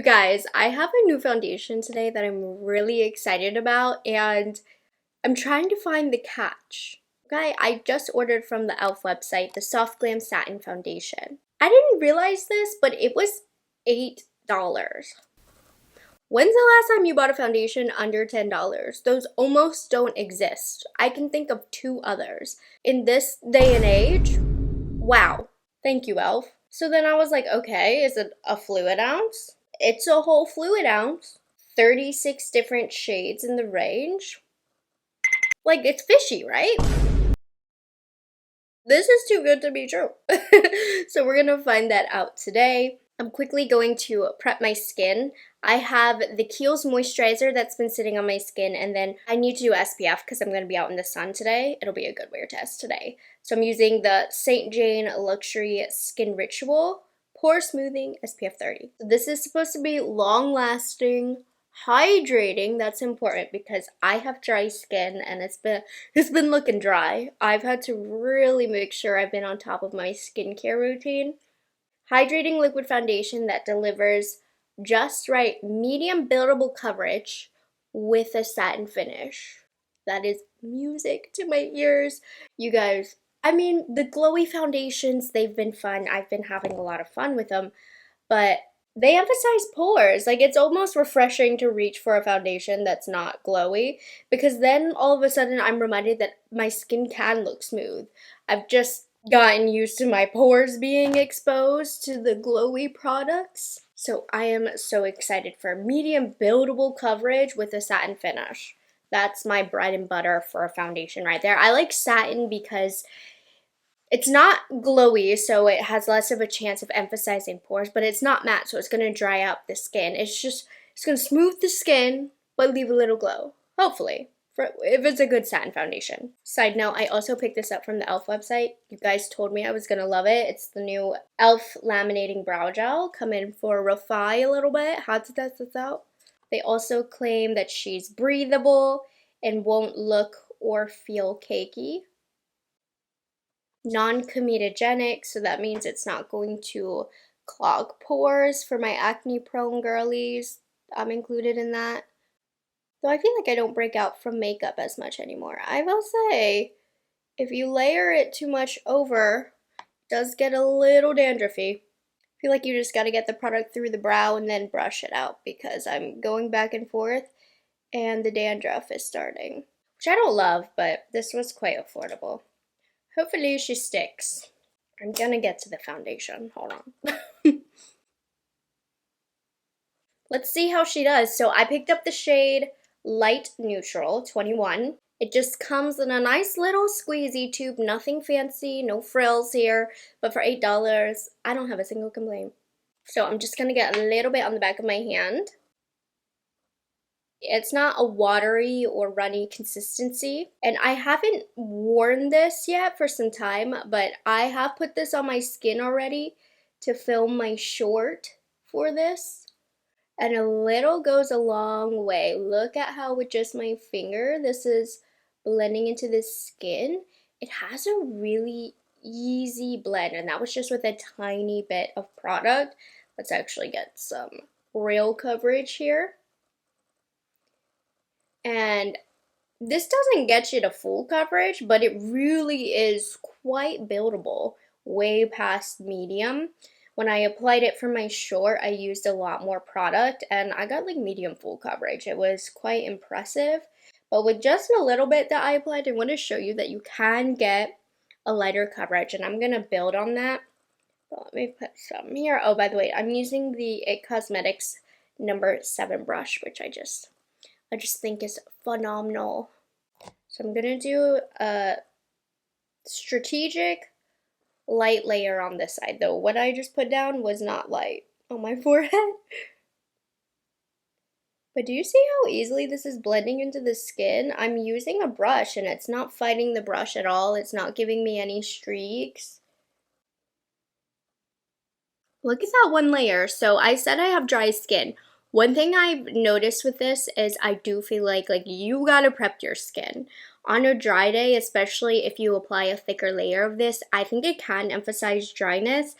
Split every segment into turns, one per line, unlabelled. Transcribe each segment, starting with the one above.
You guys, I have a new foundation today that I'm really excited about, and I'm trying to find the catch. Okay, I just ordered from the e.l.f. website the Soft Glam Satin Foundation. I didn't realize this, but it was $8. When's the last time you bought a foundation under $10? Those almost don't exist. I can think of two others. In this day and age, wow. Thank you, e.l.f. So then I was like, okay, is it a fluid ounce? It's a whole fluid ounce. 36 different shades in the range. Like, it's fishy, right? This is too good to be true. So we're gonna find that out today. I'm quickly going to prep my skin. I have the Kiehl's moisturizer that's been sitting on my skin, and then I need to do SPF because I'm going to be out in the sun today. It'll be a good wear test today. So I'm using the St. Jane Luxury Skin Ritual Pore Smoothing SPF 30. So this is supposed to be long-lasting, hydrating. That's important because I have dry skin and it's been looking dry. I've had to really make sure I've been on top of my skincare routine. Hydrating liquid foundation that delivers just right medium buildable coverage with a satin finish. That is music to my ears. You guys, I mean, the glowy foundations, they've been fun. I've been having a lot of fun with them, but they emphasize pores. Like, it's almost refreshing to reach for a foundation that's not glowy, because then all of a sudden I'm reminded that my skin can look smooth. I've just gotten used to my pores being exposed to the glowy products. So I am so excited for medium buildable coverage with a satin finish. That's my bread and butter for a foundation right there. I like satin because it's not glowy, so it has less of a chance of emphasizing pores, but it's not matte, so it's going to dry out the skin. It's going to smooth the skin, but leave a little glow, hopefully, if it's a good satin foundation. Side note, I also picked this up from the e.l.f. website. You guys told me I was going to love it. It's the new e.l.f. Laminating Brow Gel. Come in for Rephr a little bit. Had to test this out. They also claim that she's breathable and won't look or feel cakey. Non-comedogenic, so that means it's not going to clog pores for my acne-prone girlies. I'm included in that. Though I feel like I don't break out from makeup as much anymore. I will say, if you layer it too much over, it does get a little dandruffy. I feel like you just gotta get the product through the brow and then brush it out, because I'm going back and forth and the dandruff is starting. Which I don't love, but this was quite affordable. Hopefully she sticks. I'm gonna get to the foundation. Hold on. Let's see how she does. So I picked up the shade Light Neutral 21. It just comes in a nice little squeezy tube, nothing fancy, no frills here, but for $8, I don't have a single complaint. So I'm just gonna get a little bit on the back of my hand. It's not a watery or runny consistency, and I haven't worn this yet for some time, but I have put this on my skin already to film my short for this. And a little goes a long way. Look at how with just my finger, this is blending into the skin. It has a really easy blend, and that was just with a tiny bit of product. Let's actually get some real coverage here. And this doesn't get you to full coverage, but it really is quite buildable, way past medium. When I applied it for my short, I used a lot more product and I got like medium full coverage. It was quite impressive. But with just a little bit that I applied, I want to show you that you can get a lighter coverage, and I'm going to build on that. But let me put some here. Oh, by the way, I'm using the IT Cosmetics number 7 brush, which I just think is phenomenal. So I'm going to do a strategic light layer on this side, though. What I just put down was not light on my forehead. But do you see how easily this is blending into the skin? I'm using a brush and it's not fighting the brush at all. It's not giving me any streaks. Look at that one layer. So I said I have dry skin. One thing I've noticed with this is I do feel like you gotta prep your skin. On a dry day, especially if you apply a thicker layer of this, I think it can emphasize dryness.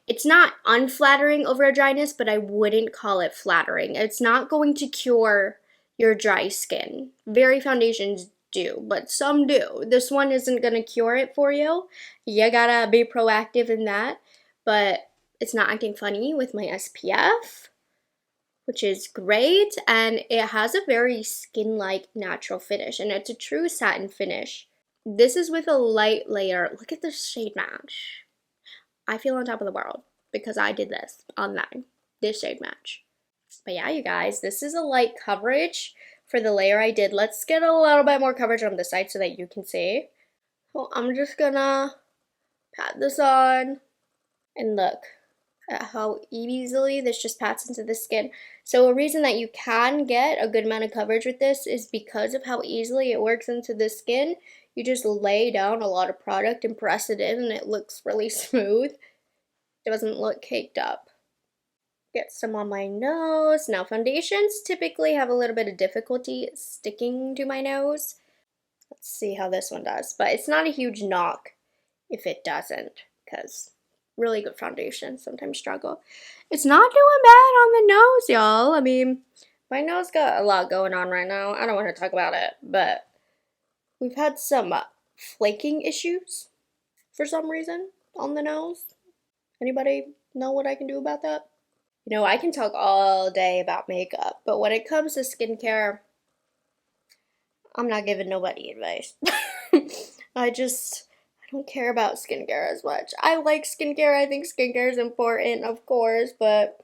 It's not unflattering over a dryness, but I wouldn't call it flattering. It's not going to cure your dry skin. Very foundations do, but some do. This one isn't going to cure it for you. You gotta be proactive in that, but it's not acting funny with my SPF, which is great, and it has a very skin-like natural finish, and it's a true satin finish. This is with a light layer. Look at the shade match. I feel on top of the world because I did this online, this shade match. But yeah, you guys, this is a light coverage for the layer I did. Let's get a little bit more coverage on this side so that you can see. So I'm just gonna pat this on, and look at how easily this just pats into the skin. So a reason that you can get a good amount of coverage with this is because of how easily it works into the skin. You just lay down a lot of product and press it in, and it looks really smooth. It doesn't look caked up. Get some on my nose. Now, foundations typically have a little bit of difficulty sticking to my nose. Let's see how this one does. But it's not a huge knock if it doesn't, because really good foundations sometimes struggle. It's not doing bad on the nose, y'all. I mean, my nose got a lot going on right now. I don't want to talk about it, but we've had some flaking issues for some reason on the nose. Anybody know what I can do about that? You know, I can talk all day about makeup, but when it comes to skincare, I'm not giving nobody advice. I don't care about skincare as much. I like skincare. I think skincare is important, of course, but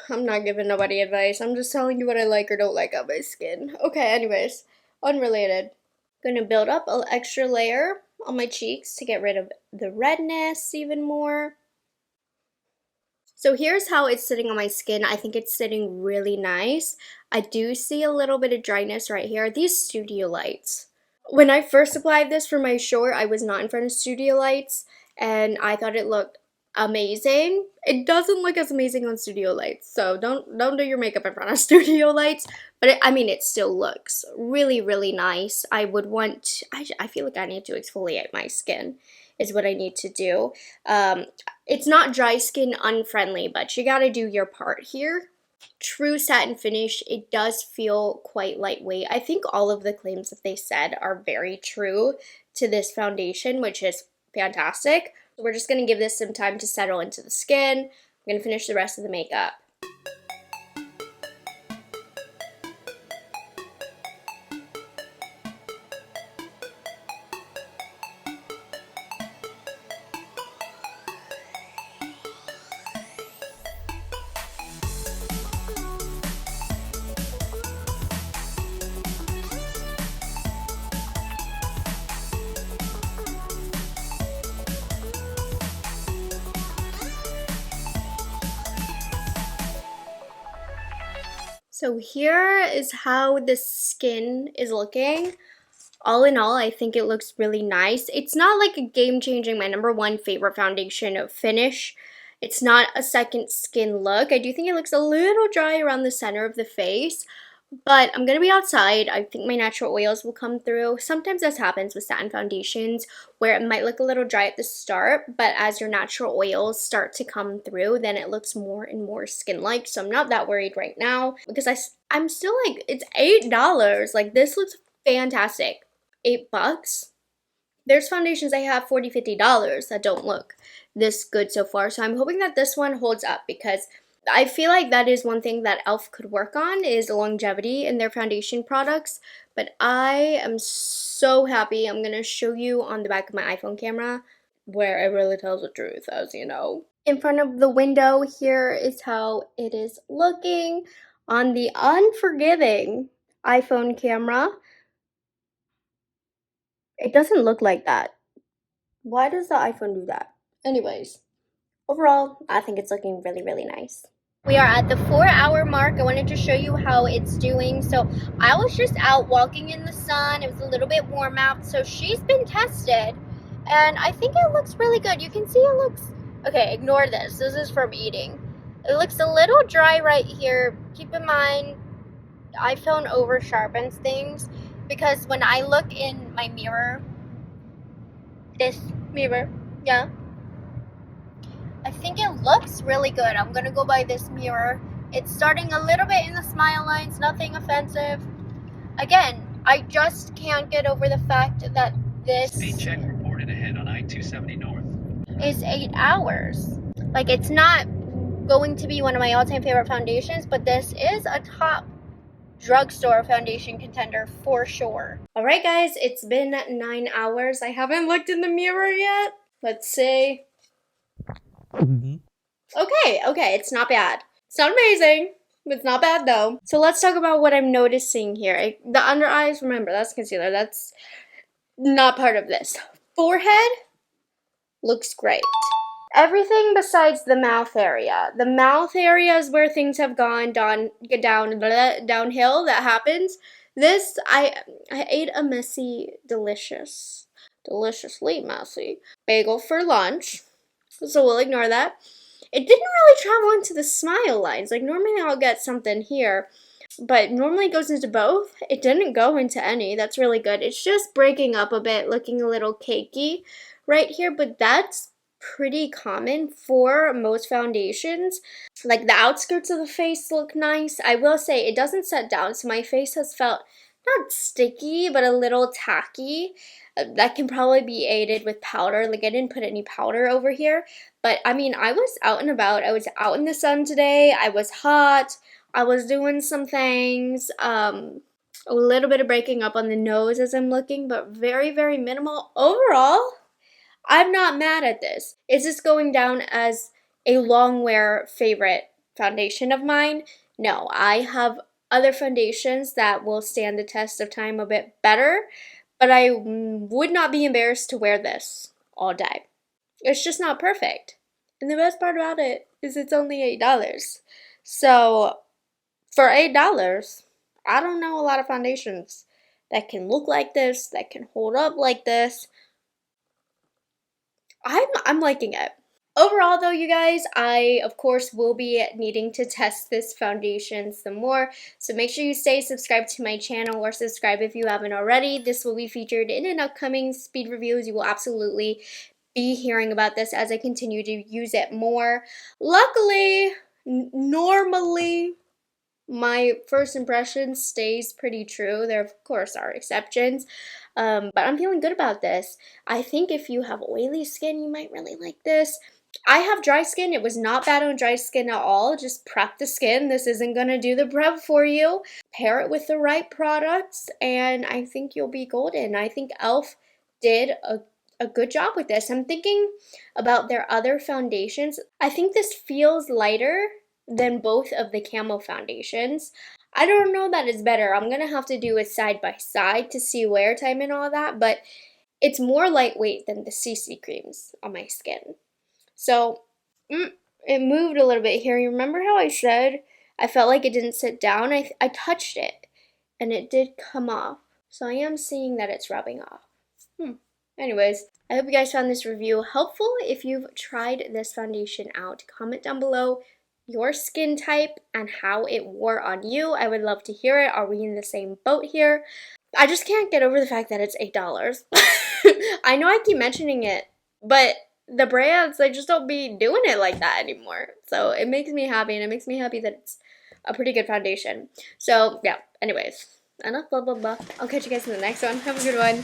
I'm not giving nobody advice. I'm just telling you what I like or don't like on my skin. Okay, anyways, unrelated. Gonna build up an extra layer on my cheeks to get rid of the redness even more. So here's how it's sitting on my skin. I think it's sitting really nice. I do see a little bit of dryness right here. These studio lights. When I first applied this for my short, I was not in front of studio lights, and I thought it looked amazing. It doesn't look as amazing on studio lights, so don't do your makeup in front of studio lights. But it still looks really, really nice. I feel like I need to exfoliate my skin is what I need to do. It's not dry skin unfriendly, but you gotta do your part here. True satin finish. It does feel quite lightweight. I think all of the claims that they said are very true to this foundation, which is fantastic. We're just gonna give this some time to settle into the skin. I'm gonna finish the rest of the makeup. So here is how the skin is looking. All in all, I think it looks really nice. It's not like a game-changing, my #1 favorite foundation of finish. It's not a second skin look. I do think it looks a little dry around the center of the face, but I'm gonna be outside. I think my natural oils will come through. Sometimes this happens with satin foundations where it might look a little dry at the start, but as your natural oils start to come through, then it looks more and more skin-like. So I'm not that worried right now because I'm still like, it's $8. Like, this looks fantastic. $8. There's foundations I have $40, $50 that don't look this good so far. So I'm hoping that this one holds up because I feel like that is one thing that e.l.f. could work on is longevity in their foundation products. But I am so happy. I'm going to show you on the back of my iPhone camera where it really tells the truth, as you know. In front of the window, here is how it is looking on the unforgiving iPhone camera. It doesn't look like that. Why does the iPhone do that? Anyways, overall, I think it's looking really, really nice. We are at the 4-hour mark. I wanted to show you how it's doing. So I was just out walking in the sun. It was a little bit warm out. So she's been tested and I think it looks really good. You can see it looks, okay, ignore this. This is from eating. It looks a little dry right here. Keep in mind, iPhone over sharpens things. because when I look in my mirror, this mirror, yeah, I think it looks really good. I'm gonna go by this mirror. It's starting a little bit in the smile lines, nothing offensive. Again, I just can't get over the fact that this
speed check reported ahead on I-270 North
is 8 hours. Like, it's not going to be one of my all-time favorite foundations, but this is a top drugstore foundation contender for sure. Alright guys, it's been 9 hours. I haven't looked in the mirror yet. Let's see. Okay, it's not bad. It's not amazing, but it's not bad though. So let's talk about what I'm noticing here. The under eyes, remember, that's concealer. That's not part of this. Forehead looks great. Everything besides the mouth area. The mouth area is where things have gone downhill. That happens. This, I ate a messy, deliciously messy bagel for lunch. So we'll ignore that. It didn't really travel into the smile lines. Like, normally I'll get something here, but normally it goes into both. It didn't go into any. That's really good. It's just breaking up a bit, looking a little cakey right here, but that's pretty common for most foundations. Like, the outskirts of the face look nice. I will say it doesn't set down, so my face has felt not sticky, but a little tacky. That can probably be aided with powder. Like, I didn't put any powder over here, but I mean, I was out and about. I was out in the sun today. I was hot. I was doing some things. A little bit of breaking up on the nose as I'm looking, but very, very minimal. Overall, I'm not mad at this. Is this going down as a long wear favorite foundation of mine? No, I have other foundations that will stand the test of time a bit better, but I would not be embarrassed to wear this all day. It's just not perfect. And the best part about it is it's only $8. So for $8, I don't know a lot of foundations that can look like this, that can hold up like this. I'm liking it. Overall though, you guys, I of course will be needing to test this foundation some more, so make sure you stay subscribed to my channel, or subscribe if you haven't already. This will be featured in an upcoming speed reviews. You will absolutely be hearing about this as I continue to use it more. Luckily, normally my first impression stays pretty true. There of course are exceptions, but I'm feeling good about this. I think if you have oily skin, you might really like this. I have dry skin. It was not bad on dry skin at all. Just prep the skin. This isn't gonna do the prep for you. Pair it with the right products, and I think you'll be golden. I think e.l.f. did a good job with this. I'm thinking about their other foundations. I think this feels lighter than both of the camo foundations. I don't know that it's better. I'm gonna have to do it side by side to see wear time and all that, but it's more lightweight than the CC creams on my skin. So it moved a little bit here. You remember how I said I felt like it didn't sit down? I touched it and it did come off. So I am seeing that it's rubbing off. Anyways, I hope you guys found this review helpful. If you've tried this foundation out, comment down below your skin type and how it wore on you. I would love to hear it. Are we in the same boat here? I just can't get over the fact that it's $8. I know I keep mentioning it, but the brands, they just don't be doing it like that anymore. So it makes me happy, and it makes me happy that it's a pretty good foundation. So yeah, anyways, enough blah blah blah. I'll catch you guys in the next one. Have a good one.